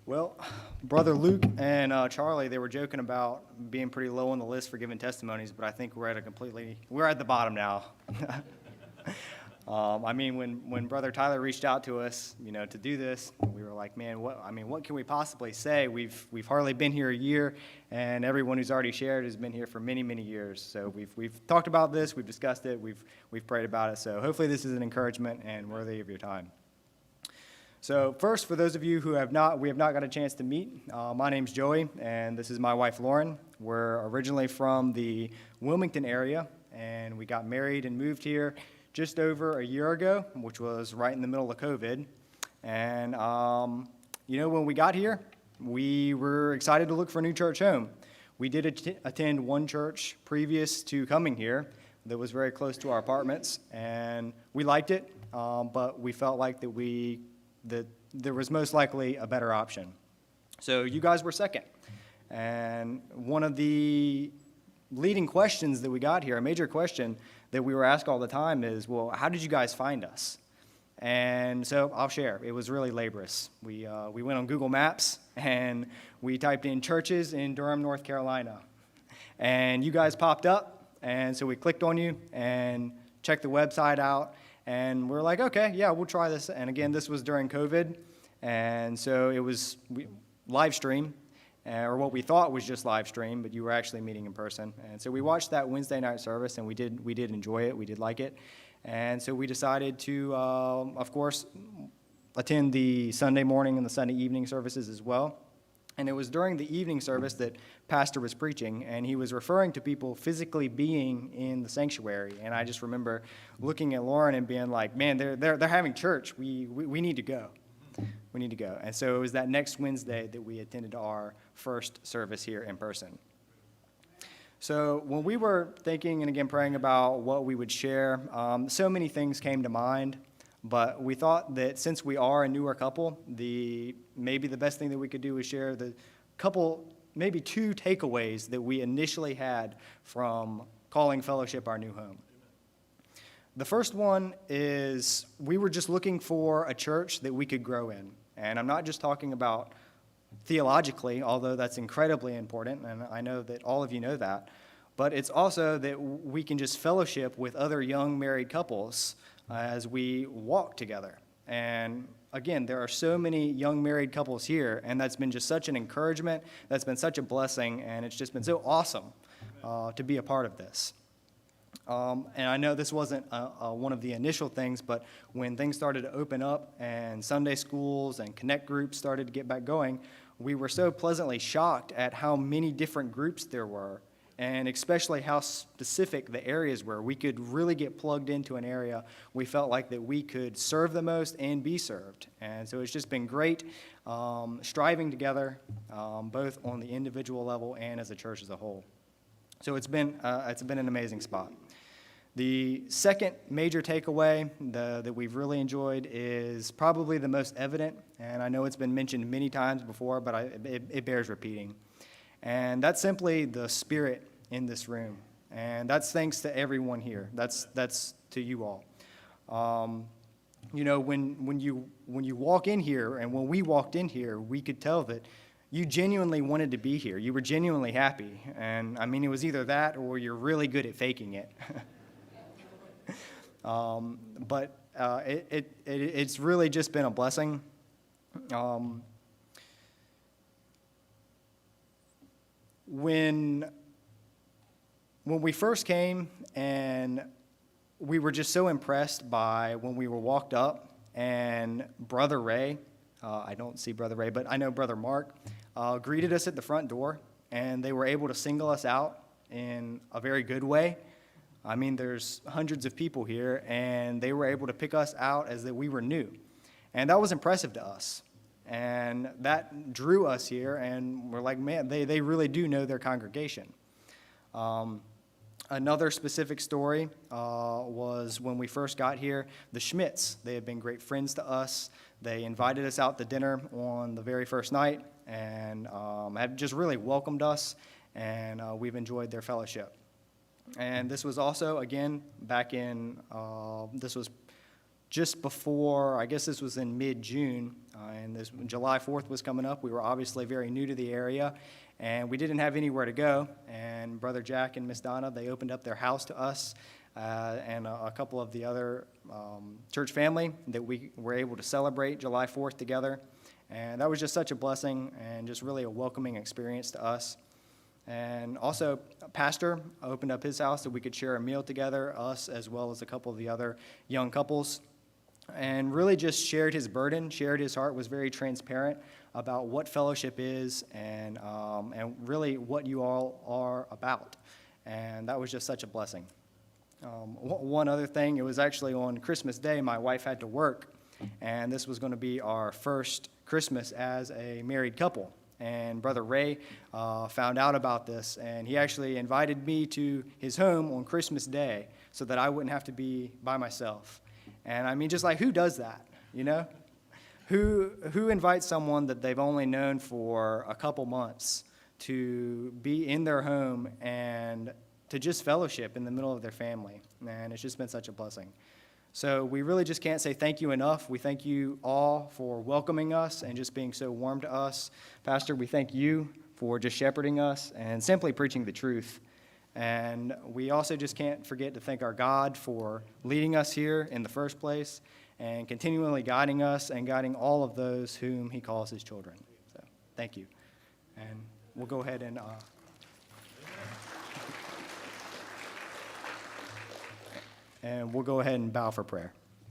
Well, Brother Luke and Charlie, they were joking about being pretty low on the list for giving testimonies, but I think we're at the bottom now. When Brother Tyler reached out to us, to do this, we were like, man, what can we possibly say? We've hardly been here a year, and everyone who's already shared has been here for many, many years. So we've talked about this, we've discussed it, we've prayed about it. So hopefully this is an encouragement and worthy of your time. So first, for those of you who we have not got a chance to meet, my name's Joey, and this is my wife, Lauren. We're originally from the Wilmington area, and we got married and moved here just over a year ago, which was right in the middle of COVID. And, when we got here, we were excited to look for a new church home. We did attend one church previous to coming here that was very close to our apartments, and we liked it, but we felt like that there was most likely a better option. So you guys were second. And one of the leading questions that we got here, a major question that we were asked all the time is, well, how did you guys find us? And so I'll share. It was really laborious. We went on Google Maps, and we typed in churches in Durham, North Carolina. And you guys popped up, and so we clicked on you and checked the website out. And we're like, okay, yeah, we'll try this. And again, this was during COVID, and so it was live stream, or what we thought was just live stream, but you were actually meeting in person. And so we watched that Wednesday night service, and we did enjoy it. We did like it. And so we decided to, of course, attend the Sunday morning and the Sunday evening services as well. And it was during the evening service that Pastor was preaching, and he was referring to people physically being in the sanctuary. And I just remember looking at Lauren and being like, man, they're having church. We need to go. We need to go. And so it was that next Wednesday that we attended our first service here in person. So when we were thinking and again praying about what we would share, so many things came to mind. But we thought that since we are a newer couple, maybe the best thing that we could do is share the maybe two takeaways that we initially had from calling Fellowship our new home. The first one is we were just looking for a church that we could grow in. And I'm not just talking about theologically, although that's incredibly important, and I know that all of you know that, but it's also that we can just fellowship with other young married couples as we walk together. And again, there are so many young married couples here, and that's been just such an encouragement, that's been such a blessing, and it's just been so awesome to be a part of this. And I know this wasn't one of the initial things, but when things started to open up and Sunday schools and connect groups started to get back going, we were so pleasantly shocked at how many different groups there were, and especially how specific the areas were. We could really get plugged into an area we felt like that we could serve the most and be served. And so it's just been great striving together, both on the individual level and as a church as a whole. So it's been an amazing spot. The second major takeaway that we've really enjoyed is probably the most evident, and I know it's been mentioned many times before, but it bears repeating. And that's simply the spirit in this room. And that's thanks to everyone here. That's to you all. When you walk in here, and when we walked in here, we could tell that you genuinely wanted to be here. You were genuinely happy. And I mean, it was either that or you're really good at faking it. But it's really just been a blessing. When we first came, and we were just so impressed by when we were walked up, and Brother Ray, I don't see Brother Ray, but I know Brother Mark, greeted us at the front door, and they were able to single us out in a very good way. I mean, there's hundreds of people here, and they were able to pick us out as that we were new. And that was impressive to us. And that drew us here, and we're like, man, they really do know their congregation. Another specific story was when we first got here, the Schmidts. They have been great friends to us. They invited us out to dinner on the very first night, and have just really welcomed us, and we've enjoyed their fellowship. And this was also, again, back in, this was just before, I guess this was in mid-June, and this July 4th was coming up. We were obviously very new to the area, and we didn't have anywhere to go. And Brother Jack and Miss Donna, they opened up their house to us and a couple of the other church family that we were able to celebrate July 4th together. And that was just such a blessing and just really a welcoming experience to us. And also, a pastor opened up his house so we could share a meal together, us as well as a couple of the other young couples, and really just shared his burden, shared his heart, was very transparent about what fellowship is and really what you all are about. And that was just such a blessing. One other thing, it was actually on Christmas Day, my wife had to work, and this was going to be our first Christmas as a married couple. And Brother Ray found out about this, and he actually invited me to his home on Christmas Day so that I wouldn't have to be by myself. And I mean, just like, who does that, you know? Who invites someone that they've only known for a couple months to be in their home and to just fellowship in the middle of their family? And it's just been such a blessing. So we really just can't say thank you enough. We thank you all for welcoming us and just being so warm to us. Pastor, we thank you for just shepherding us and simply preaching the truth. And we also just can't forget to thank our God for leading us here in the first place and continually guiding us and guiding all of those whom he calls his children. So thank you. And we'll go ahead and bow for prayer.